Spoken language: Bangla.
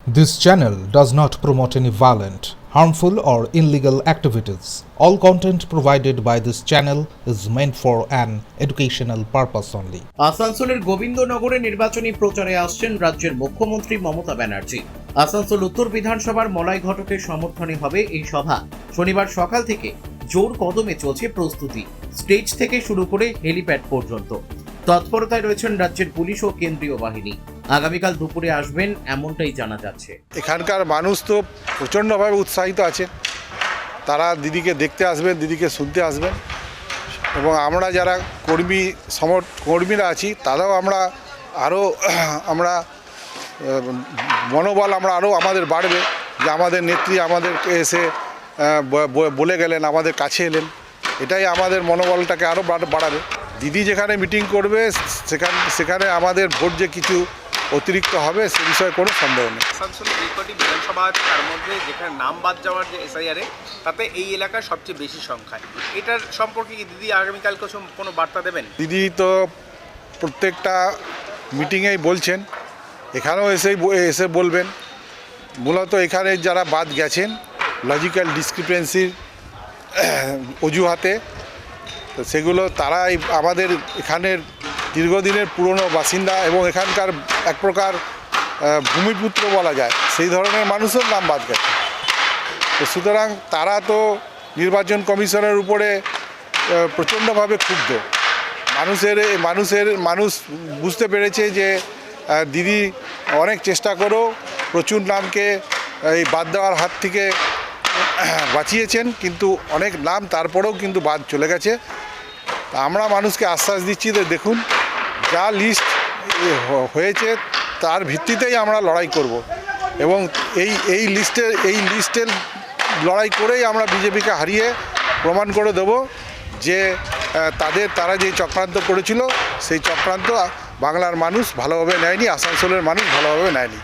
This channel does not promote any violent, harmful, or illegal activities. All content provided by this channel is meant for an educational purpose only. আসানসোলের গোবিন্দনগরে নির্বাচনী প্রচারে আসছেন রাজ্যের মুখ্যমন্ত্রী মমতা ব্যানার্জি। আসানসোল উত্তর বিধানসভার মলয় ঘটকের সমর্থনে হবে এই সভা। শনিবার সকাল থেকে জোর কদমে চলছে প্রস্তুতি, স্টেজ থেকে শুরু করে হেলিপ্যাড পর্যন্ত। তৎপরতায় রয়েছেন রাজ্যের পুলিশ ও কেন্দ্রীয় বাহিনী। আগামীকাল দুপুরে আসবেন এমনটাই জানা যাচ্ছে। এখানকার মানুষ তো প্রচণ্ডভাবে উৎসাহিত আছে, তারা দিদিকে দেখতে আসবেন, দিদিকে শুনতে আসবেন, এবং আমরা যারা কর্মীরা আছি তারাও আমরা মনোবল আরও আমাদের বাড়বে যে আমাদের নেত্রী আমাদেরকে এসে বলে গেলেন, আমাদের কাছে এলেন, এটাই আমাদের মনোবলটাকে আরও বাড়াবে। দিদি যেখানে মিটিং করবে সেখানে আমাদের ভোট যে কিছু অতিরিক্ত হবে সে বিষয়ে কোনো সন্দেহ নেই। আসানসোলের যে কটি বিধানসভা আছে তার মধ্যে যেখানে নাম বাদ যাওয়ার যে এসআইআরে, তাতে এই এলাকার সবচেয়ে বেশি সংখ্যায়। এটার সম্পর্কে কি দিদি আগামীকালকে কোনো বার্তা দেবেন? দিদি তো প্রত্যেকটা মিটিংয়েই বলছেন, এখানেও এসে বলবেন। মূলত এখানে যারা বাদ গেছেন লজিক্যাল ডিসক্রিপেন্সির অজুহাতে, তো সেগুলো তারাই আমাদের এখানের দীর্ঘদিনের পুরনো বাসিন্দা এবং এখানকার এক প্রকার ভূমিপুত্র বলা যায়, সেই ধরনের মানুষের নাম বাদ গেছে। তো সুতরাং তারা তো নির্বাচন কমিশনের উপরে প্রচণ্ডভাবে ক্ষুব্ধ। মানুষ বুঝতে পেরেছে যে দিদি অনেক চেষ্টা করেও প্রচুর নামকে এই বাদ দেওয়ার হাত থেকে বাঁচিয়েছেন, কিন্তু অনেক নাম তারপরেও কিন্তু বাদ চলে গেছে। আমরা মানুষকে আশ্বাস দিচ্ছি যে দেখুন, যা লিস্ট হয়েছে তার ভিত্তিতেই আমরা লড়াই করব, এবং এই লিস্টের লড়াই করেই আমরা বিজেপিকে হারিয়ে প্রমাণ করে দেব যে তারা যে চক্রান্ত করেছিল সেই চক্রান্ত বাংলার মানুষ ভালোভাবে নেয়নি, আসানসোলের মানুষ ভালোভাবে নেয়নি।